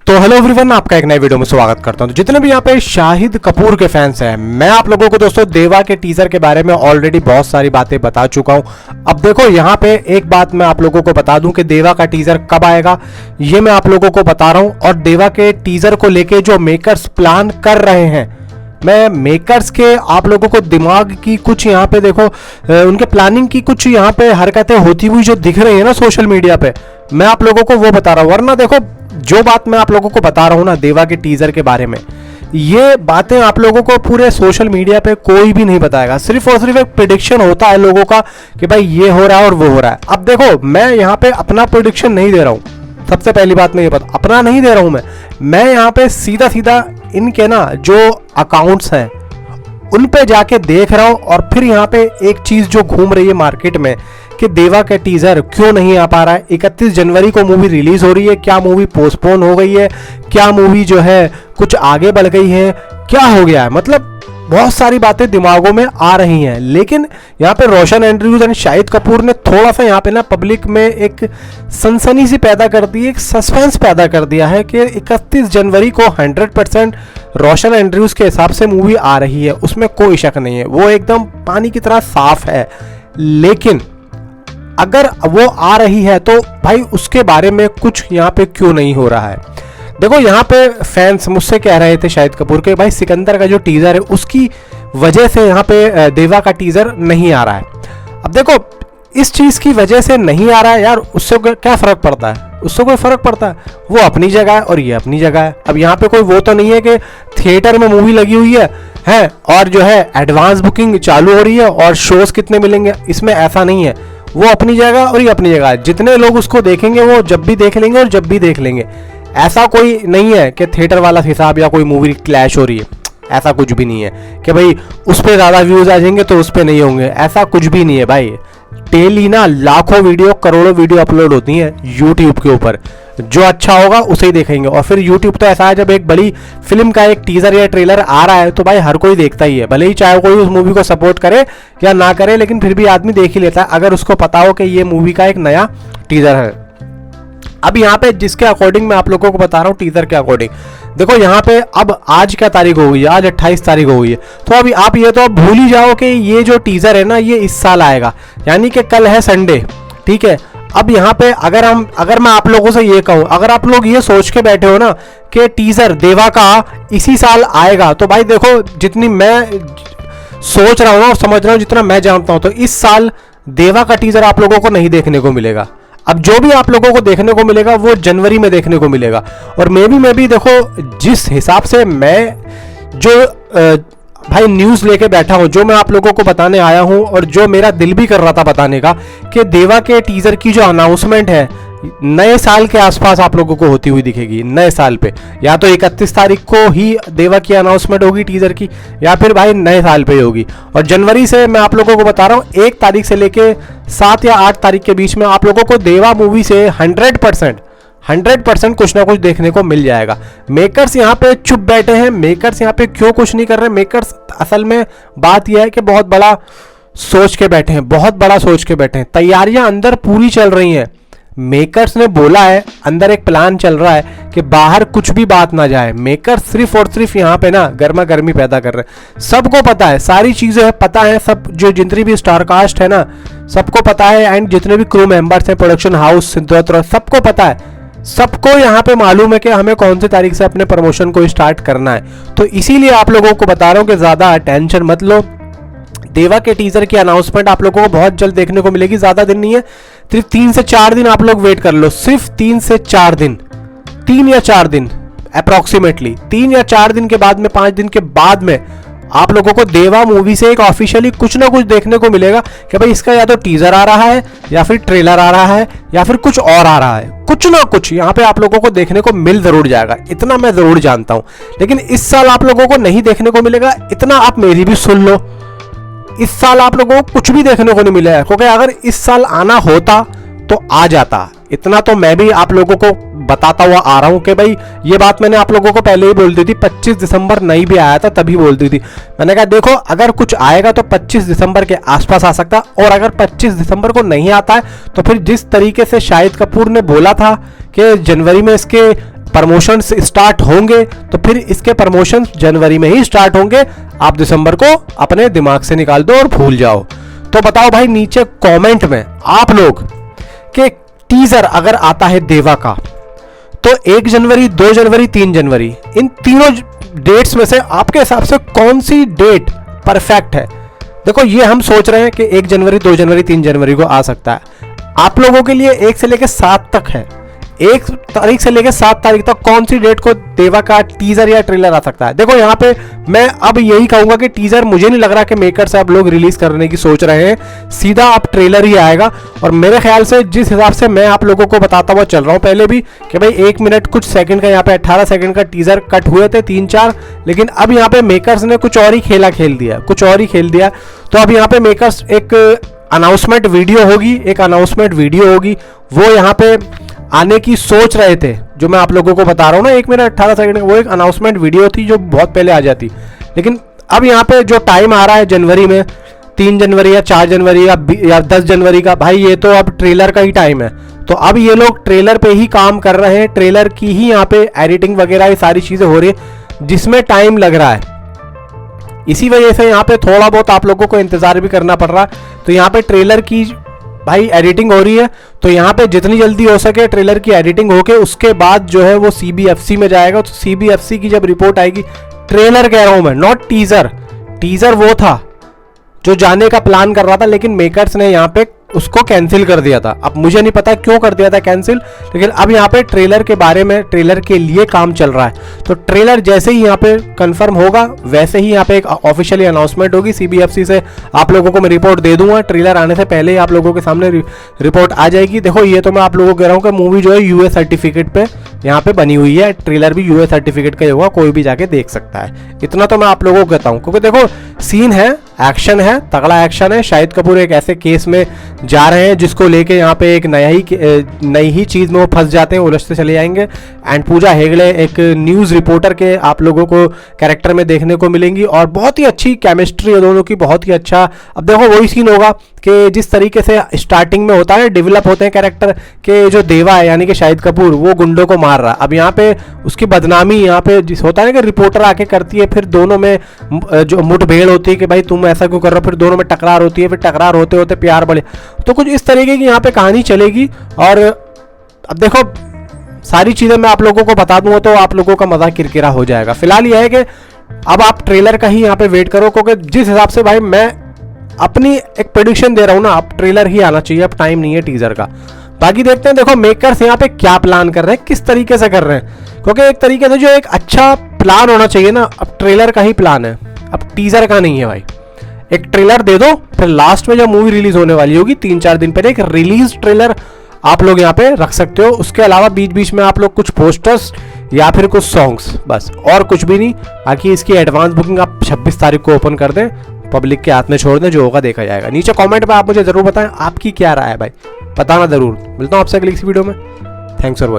तो hello everyone, आपका एक नए वीडियो में स्वागत करता हूं। तो जितने भी यहाँ पे शाहिद कपूर के फैंस हैं, मैं आप लोगों को दोस्तों देवा के टीजर के बारे में ऑलरेडी बहुत सारी बातें बता चुका हूं। अब देखो यहाँ पे एक बात मैं आप लोगों को बता दूं कि देवा का टीजर कब आएगा ये मैं आप लोगों को बता रहा हूं। और देवा के टीजर को लेके जो मेकर्स प्लान कर रहे हैं, मैं मेकर्स के आप लोगों को दिमाग की कुछ यहाँ पे देखो उनके प्लानिंग की कुछ यहाँ पे हरकतें होती हुई जो दिख रही है ना सोशल मीडिया पे, मैं आप लोगों को वो बता रहा हूँ। वरना देखो जो बात मैं आप लोगों को बता रहा हूँ ना देवा के टीजर के बारे में, ये बातें आप लोगों को पूरे सोशल मीडिया पे कोई भी नहीं बताएगा। सिर्फ और सिर्फ एक प्रेडिक्शन होता है लोगों का कि भाई ये हो रहा है और वो हो रहा है। अब देखो मैं यहाँ पे अपना प्रेडिक्शन नहीं दे रहा हूँ, सबसे पहली बात मैं ये बता, अपना नहीं दे रहा हूँ मैं यहाँ पे सीधा सीधा इनके ना जो अकाउंट्स हैं उन पे जाके देख रहा हूँ। और फिर यहाँ पे एक चीज जो घूम रही है मार्केट में कि देवा का टीजर क्यों नहीं आ पा रहा है। 31 जनवरी को मूवी रिलीज हो रही है, क्या मूवी पोस्टपोन हो गई है, क्या मूवी जो है कुछ आगे बढ़ गई है, क्या हो गया है, मतलब बहुत सारी बातें दिमागों में आ रही हैं। लेकिन यहाँ पे रोशन एंड्रयूज एंड शाहिद कपूर ने थोड़ा सा यहाँ पे ना पब्लिक में एक सनसनी सी पैदा कर दी, एक सस्पेंस पैदा कर दिया है कि 31 जनवरी को 100% रोशन एंड्रयूज के हिसाब से मूवी आ रही है, उसमें कोई शक नहीं है, वो एकदम पानी की तरह साफ है। लेकिन अगर वो आ रही है तो भाई उसके बारे में कुछ यहाँ पे क्यों नहीं हो रहा है। देखो यहाँ पे फैंस मुझसे कह रहे थे शाहिद कपूर के भाई सिकंदर का जो टीजर है उसकी वजह से यहाँ पे देवा का टीजर नहीं आ रहा है। अब देखो इस चीज की वजह से नहीं आ रहा है यार, उससे क्या फर्क पड़ता है, उससे कोई फर्क पड़ता है, वो अपनी जगह है और ये अपनी जगह है। अब यहाँ पे कोई वो तो नहीं है कि थिएटर में मूवी लगी हुई है और जो है एडवांस बुकिंग चालू हो रही है और शोज कितने मिलेंगे, इसमें ऐसा नहीं है। वो अपनी जगह और ये अपनी जगह है, जितने लोग उसको देखेंगे वो जब भी देख लेंगे और जब भी देख लेंगे। ऐसा कोई नहीं है कि थिएटर वाला हिसाब या कोई मूवी क्लैश हो रही है, ऐसा कुछ भी नहीं है कि भाई उस पर ज़्यादा व्यूज आ जाएंगे तो उस पर नहीं होंगे, ऐसा कुछ भी नहीं है भाई। डेली ना लाखों वीडियो करोड़ों वीडियो अपलोड होती हैं यूट्यूब के ऊपर, जो अच्छा होगा उसे ही देखेंगे। और फिर यूट्यूब तो ऐसा है, जब एक बड़ी फिल्म का एक टीजर या ट्रेलर आ रहा है तो भाई हर कोई देखता ही है, भले ही चाहे कोई उस मूवी को सपोर्ट करे या ना करे, लेकिन फिर भी आदमी देख ही लेता है अगर उसको पता हो कि ये मूवी का एक नया टीजर है। अब यहाँ पे जिसके अकॉर्डिंग मैं आप लोगों को बता रहा हूँ टीजर के अकॉर्डिंग, देखो यहाँ पे अब आज क्या तारीख हो गई है, आज 28 तारीख हो गई है, तो अभी आप ये तो अब भूल ही जाओ कि ये जो टीजर है ना ये इस साल आएगा, यानी कि कल है संडे, ठीक है। अब यहाँ पे अगर मैं आप लोगों से ये कहूँ, अगर आप लोग ये सोच के बैठे हो ना कि टीजर देवा का इसी साल आएगा, तो भाई देखो जितनी मैं सोच रहा हूँ और समझ रहा हूँ, जितना मैं जानता हूँ, तो इस साल देवा का टीजर आप लोगों को नहीं देखने को मिलेगा। अब जो भी आप लोगों को देखने को मिलेगा वो जनवरी में देखने को मिलेगा। और मैं भी देखो जिस हिसाब से मैं जो भाई न्यूज़ लेके बैठा हूँ, जो मैं आप लोगों को बताने आया हूँ और जो मेरा दिल भी कर रहा था बताने का, कि देवा के टीजर की जो अनाउंसमेंट है नए साल के आसपास आप लोगों को होती हुई दिखेगी। नए साल पे या तो 31 तारीख को ही देवा की अनाउंसमेंट होगी टीजर की, या फिर भाई नए साल पे होगी। और जनवरी से मैं आप लोगों को बता रहा हूँ 1 तारीख से लेके 7 या 8 तारीख के बीच में आप लोगों को देवा मूवी से 100% कुछ ना कुछ देखने को मिल जाएगा। मेकर्स यहाँ पे चुप बैठे हैं, मेकर्स यहाँ पे क्यों कुछ नहीं कर रहे। मेकर्स असल में बात यह है कि बहुत बड़ा सोच के बैठे हैं, बहुत बड़ा सोच के बैठे हैं, तैयारियां अंदर पूरी चल रही हैं। मेकर्स ने बोला है, अंदर एक प्लान चल रहा है कि बाहर कुछ भी बात ना जाए। मेकर्स सिर्फ और सिर्फ यहाँ पे ना गर्मा गर्मी पैदा कर रहे हैं। सबको पता है, सारी चीजें है पता है, सब जो जितनी भी स्टार कास्ट है ना सबको पता है, एंड जितने भी क्रू मेंबर्स हैं, प्रोडक्शन हाउस सिद्धोत्र, सबको पता है, सबको यहाँ पे मालूम है कि हमें कौन सी तारीख से अपने प्रमोशन को स्टार्ट करना है। तो इसीलिए आप लोगों को बता रहा हूँ कि ज्यादा टेंशन मत लो। देवा के टीजर की अनाउंसमेंट आप लोगों को बहुत जल्द देखने को मिलेगी, ज्यादा दिन नहीं है, सिर्फ 3 से 4 दिन आप लोग वेट कर लो, सिर्फ 3 से 4 दिन, 3 या 4 दिन अप्रोक्सीमेटली, 3 या 4 दिन के बाद में, 5 दिन के बाद में आप लोगों को देवा मूवी से एक ऑफिशियली कुछ ना कुछ देखने को मिलेगा कि भाई इसका या तो टीजर आ रहा है या फिर ट्रेलर आ रहा है या फिर कुछ और आ रहा है, कुछ ना कुछ यहाँ पे आप लोगों को देखने को मिल जरूर जाएगा, इतना मैं जरूर जानता हूँ। लेकिन इस साल आप लोगों को नहीं देखने को मिलेगा, इतना आप मेरी भी सुन लो, इस साल आप लोगों को कुछ भी देखने को नहीं मिलेगा, क्योंकि अगर इस साल आना होता तो आ जाता। इतना तो मैं भी आप लोगों को बताता हुआ आ रहा हूं कि भाई ये बात मैंने आप लोगों को पहले ही बोल दी थी, 25 दिसंबर नहीं भी आया था तभी बोल दी थी। मैंने कहा देखो अगर कुछ आएगा तो 25 दिसंबर के आसपास आ सकता, और अगर 25 दिसंबर को नहीं आता है तो फिर जिस तरीके से शाहिद कपूर ने बोला था कि जनवरी में इसके प्रमोशन स्टार्ट होंगे तो फिर इसके प्रमोशन जनवरी में ही स्टार्ट होंगे। आप दिसंबर को अपने दिमाग से निकाल दो और भूल जाओ। तो बताओ भाई नीचे कमेंट में आप लोग के टीजर अगर आता है देवा का तो 1 जनवरी, 2 जनवरी, 3 जनवरी, इन तीनों डेट्स में से आपके हिसाब से कौन सी डेट परफेक्ट है? देखो ये हम सोच रहे हैं कि 1 जनवरी, 2 जनवरी, 3 जनवरी को आ सकता है। आप लोगों के लिए 1 से लेकर 7 तक है। 1 तारीख से लेकर 7 तारीख तक कौन सी डेट को देवा का टीजर या ट्रेलर आ सकता है? देखो यहाँ पे मैं अब यही कहूंगा कि टीजर मुझे नहीं लग रहा कि मेकर से आप लोग रिलीज करने की सोच रहे हैं, सीधा आप ट्रेलर ही आएगा। और मेरे ख्याल से जिस हिसाब से मैं आप लोगों को बताता हुआ चल रहा हूँ पहले भी कि भाई 1 मिनट कुछ सेकंड का यहाँ पे 18 सेकंड का टीजर कट हुए थे 3-4, लेकिन अब यहाँ पे मेकर्स ने कुछ और ही खेला खेल दिया, कुछ और ही खेल दिया। तो अब यहाँ पे मेकर्स एक अनाउंसमेंट वीडियो होगी, वो यहाँ पे आने की सोच रहे थे। जो मैं आप लोगों को बता रहा हूँ ना 1 मिनट 18 सेकंड, वो एक अनाउंसमेंट वीडियो थी जो बहुत पहले आ जाती। लेकिन अब यहाँ पे जो टाइम आ रहा है जनवरी में, 3 जनवरी या 4 जनवरी या 10 जनवरी का, भाई ये तो अब ट्रेलर का ही टाइम है। तो अब ये लोग ट्रेलर पे ही काम कर रहे हैं, ट्रेलर की ही यहाँ पे एडिटिंग वगैरह ये सारी चीजें हो रही है जिसमें टाइम लग रहा है। इसी वजह से यहाँ पे थोड़ा बहुत आप लोगों को इंतजार भी करना पड़ रहा है। तो यहाँ पे ट्रेलर की भाई एडिटिंग हो रही है, तो यहाँ पे जितनी जल्दी हो सके ट्रेलर की एडिटिंग होके उसके बाद जो है वो CBFC में जाएगा। तो CBFC की जब रिपोर्ट आएगी, ट्रेलर कह रहा हूं मैं, नॉट टीजर। टीजर वो था जो जाने का प्लान कर रहा था, लेकिन मेकर्स ने यहाँ पे उसको कैंसिल कर दिया था। अब मुझे नहीं पता क्यों कर दिया था कैंसिल, लेकिन अब यहाँ पे ट्रेलर के बारे में, ट्रेलर के लिए काम चल रहा है। तो ट्रेलर जैसे ही यहाँ पे कंफर्म होगा वैसे ही यहाँ पे एक ऑफिशियली अनाउंसमेंट होगी CBFC से। आप लोगों को मैं रिपोर्ट दे दूंगा, ट्रेलर आने से पहले ही आप लोगों के सामने रिपोर्ट आ जाएगी। देखो ये तो मैं आप लोगों को कह रहा हूँ कि मूवी जो है US सर्टिफिकेट पे यहाँ पे बनी हुई है, ट्रेलर भी US सर्टिफिकेट का ही होगा, कोई भी जाके देख सकता है। इतना तो मैं आप लोगों को कहता हूँ, क्योंकि देखो सीन है, एक्शन है, तगड़ा एक्शन है। शाहिद कपूर एक ऐसे केस में जा रहे हैं जिसको लेके यहाँ पे एक नई ही चीज में वो फंस जाते हैं, उलझते चले जाएंगे। एंड पूजा हेगड़े एक न्यूज रिपोर्टर के आप लोगों को कैरेक्टर में देखने को मिलेंगी, और बहुत ही अच्छी केमिस्ट्री है दोनों की, बहुत ही अच्छा। अब देखो वही सीन होगा कि जिस तरीके से स्टार्टिंग में होता है, डेवलप होते हैं कैरेक्टर के, जो देवा है यानी कि शाहिद कपूर वो गुंडों को मार रहा है। अब यहाँ पे उसकी बदनामी यहाँ पे जिस होता है ना कि रिपोर्टर आके करती है, फिर दोनों में जो मुठभेड़ होती है कि भाई तुम ऐसा क्यों कर रहे हो, फिर दोनों में टकरार होती है, फिर टकरार होते होते प्यार बढ़े। तो कुछ इस तरीके की यहाँ पे कहानी चलेगी। और अब देखो सारी चीजें मैं आप लोगों को बता दूंगा तो आप लोगों का मजा किरकिरा हो जाएगा। फिलहाल यह है कि अब आप ट्रेलर का ही यहाँ पे वेट करो, क्योंकि जिस हिसाब से भाई मैं अपनी एक प्रेडिक्शन दे रहा हूं ना, अब ट्रेलर ही आना चाहिए, अब टाइम नहीं है टीजर का। बाकी देखते हैं, देखो मेकर्स यहाँ पे क्या प्लान कर रहे हैं, किस तरीके से कर रहे हैं, क्योंकि एक तरीके से जो एक अच्छा प्लान होना चाहिए ना, अब ट्रेलर का ही प्लान है, अब टीजर का नहीं है भाई। एक ट्रेलर दे दो, फिर लास्ट में जब मूवी रिलीज होने वाली होगी 3-4 दिन पहले एक रिलीज ट्रेलर आप लोग यहाँ पे रख सकते हो। उसके अलावा बीच बीच में आप लोग कुछ पोस्टर्स या फिर कुछ सॉन्ग्स, बस और कुछ भी नहीं। बाकी इसकी एडवांस बुकिंग आप 26 तारीख को ओपन कर दें, पब्लिक के हाथ में छोड़ दें, जो होगा देखा जाएगा। नीचे कमेंट में आप मुझे जरूर बताएं आपकी क्या राय है भाई, बताना जरूर। मिलता हूं आपसे अगली वीडियो में। Thanks for watching.